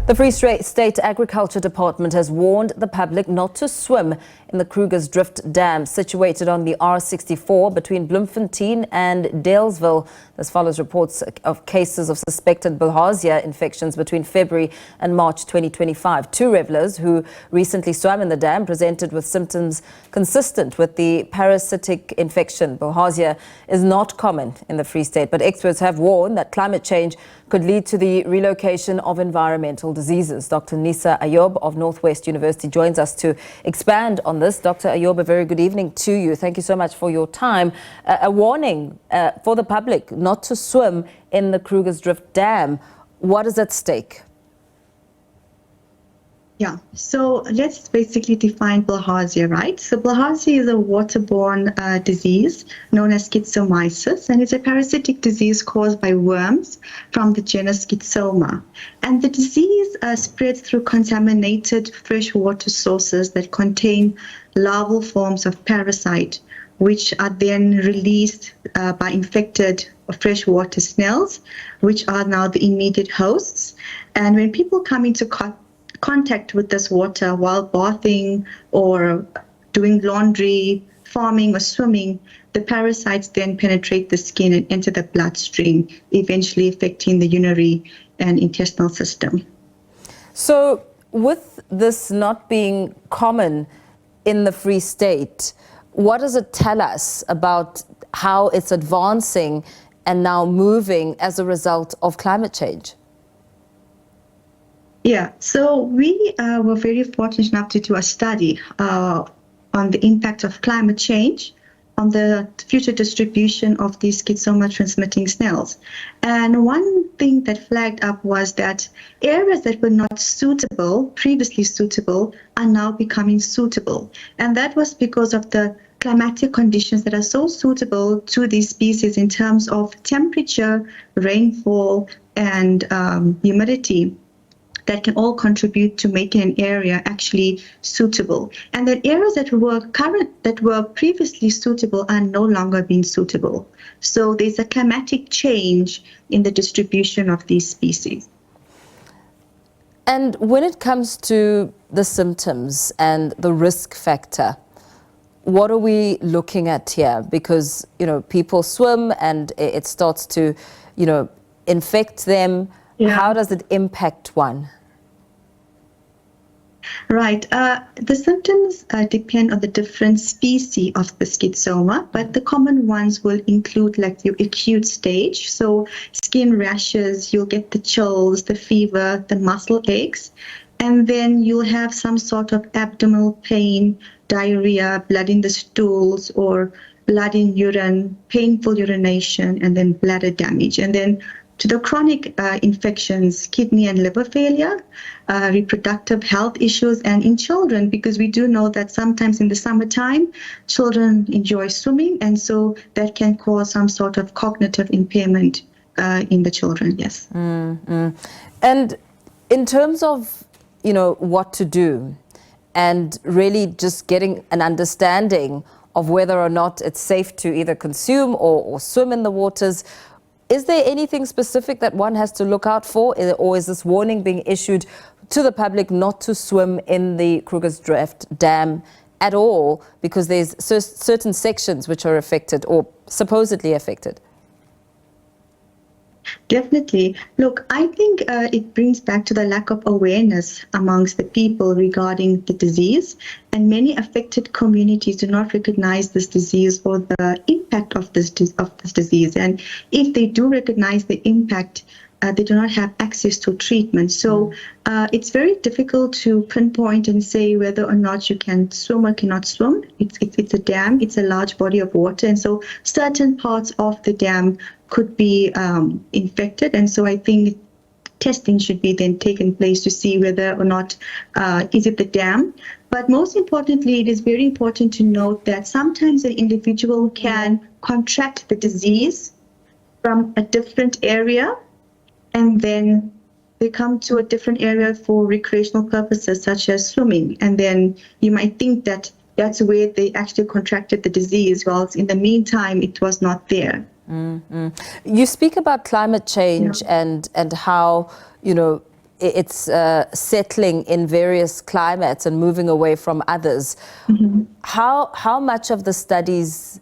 The Free State Agriculture Department has warned the public not to swim in the Krugersdrift Dam, situated on the R64 between Bloemfontein and Dealesville. This follows reports of cases of suspected Bilharzia infections between February and March 2025. Two revelers who recently swam in the dam presented with symptoms consistent with the parasitic infection. Bilharzia is not common in the Free State, but experts have warned that climate change could lead to the relocation of environmental diseases. Dr. Nisa Ayob of Northwest University joins us to expand on this. Dr. Ayob, a very good evening to you. Thank you so much for your time. A warning for the public not to swim in the Krugersdrift Dam. What is at stake? Yeah, so let's basically define Bilharzia, right? So Bilharzia is a waterborne disease known as schistosomiyces, and it's a parasitic disease caused by worms from the genus Schistosoma. And the disease spreads through contaminated freshwater sources that contain larval forms of parasite, which are then released by infected freshwater snails, which are now the immediate hosts. And when people come into contact with this water while bathing or doing laundry, farming or swimming, the parasites then penetrate the skin and enter the bloodstream, eventually affecting the urinary and intestinal system. So with this not being common in the Free State, what does it tell us about how it's advancing and now moving as a result of climate change? Yeah, so we were very fortunate enough to do a study on the impact of climate change on the future distribution of these schistosoma transmitting snails. And one thing that flagged up was that areas that were not suitable, previously suitable, are now becoming suitable. And that was because of the climatic conditions that are so suitable to these species in terms of temperature, rainfall, and humidity, that can all contribute to making an area actually suitable. And that areas that were previously suitable are no longer being suitable. So there's a climatic change in the distribution of these species. And when it comes to the symptoms and the risk factor, what are we looking at here? Because, you know, people swim and it starts to, you know, infect them. Yeah. How does it impact one? Right. The symptoms depend on the different species of the schistosoma, but the common ones will include like the acute stage. So skin rashes, you'll get the chills, the fever, the muscle aches, and then you'll have some sort of abdominal pain, diarrhea, blood in the stools, or blood in urine, painful urination, and then bladder damage. And then to the chronic infections, kidney and liver failure, reproductive health issues, and in children, because we do know that sometimes in the summertime, children enjoy swimming, and so that can cause some sort of cognitive impairment in the children, yes. And in terms of, you know, what to do, and really just getting an understanding of whether or not it's safe to either consume or swim in the waters, is there anything specific that one has to look out for, or is this warning being issued to the public not to swim in the Krugersdrift Dam at all, because there's certain sections which are affected or supposedly affected? Definitely. Look, I think it brings back to the lack of awareness amongst the people regarding the disease, and many affected communities do not recognize this disease or the impact of this disease. And if they do recognize the impact, they do not have access to treatment. So it's very difficult to pinpoint and say whether or not you can swim or cannot swim. It's a dam, it's a large body of water, and so certain parts of the dam could be infected. And so I think testing should be then taken place to see whether or not is it the dam. But most importantly, it is very important to note that sometimes an individual can contract the disease from a different area, and then they come to a different area for recreational purposes, such as swimming. And then you might think that that's where they actually contracted the disease, whilst in the meantime, it was not there. You speak about climate change and how, you know, it's settling in various climates and moving away from others. How much of the studies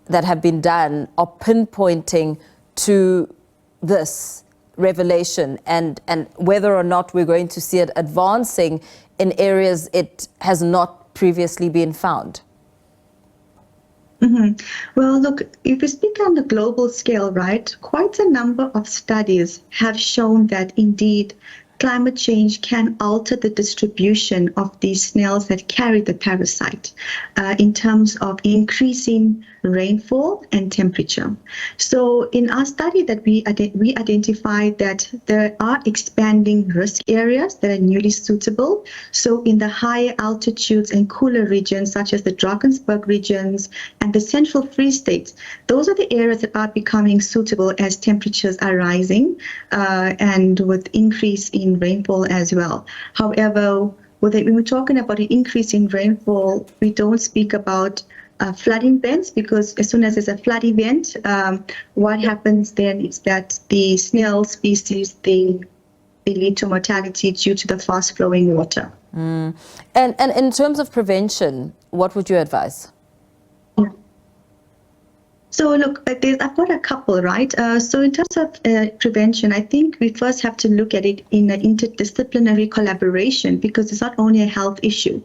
that have been done are pinpointing to this revelation and whether or not we're going to see it advancing in areas it has not previously been found? Well, look, if we speak on the global scale, right, quite a number of studies have shown that indeed climate change can alter the distribution of these snails that carry the parasite in terms of increasing rainfall and temperature. So in our study that we identified that there are expanding risk areas that are newly suitable. So in the higher altitudes and cooler regions such as the Drakensberg regions and the Central Free State, those are the areas that are becoming suitable as temperatures are rising and with increase in rainfall as well. However, when we're talking about an increase in rainfall, we don't speak about flooding events, because as soon as there's a flood event, what happens then is that the snail species, they lead to mortality due to the fast-flowing water. And in terms of prevention, what would you advise? So look, I've got a couple, right? So in terms of prevention, I think we first have to look at it in an interdisciplinary collaboration, because it's not only a health issue.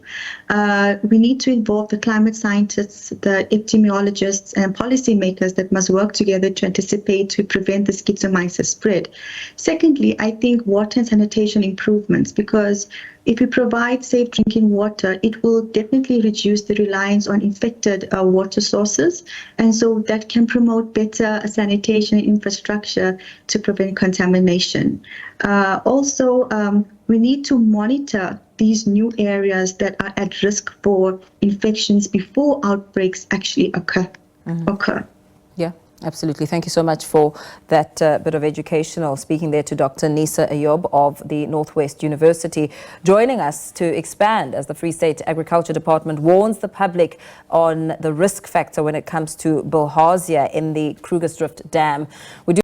We need to involve the climate scientists, the epidemiologists, and policymakers that must work together to anticipate, to prevent the schizomyces spread. Secondly, I think water and sanitation improvements, because if we provide safe drinking water, it will definitely reduce the reliance on infected water sources. And so that can promote better sanitation infrastructure to prevent contamination. Also, we need to monitor these new areas that are at risk for infections before outbreaks actually occur. Yeah. Absolutely. Thank you so much for that bit of educational speaking there to Dr. Nisa Ayob of the Northwest University, joining us to expand as the Free State Agriculture Department warns the public on the risk factor when it comes to Bilharzia in the Krugersdrift Dam. We do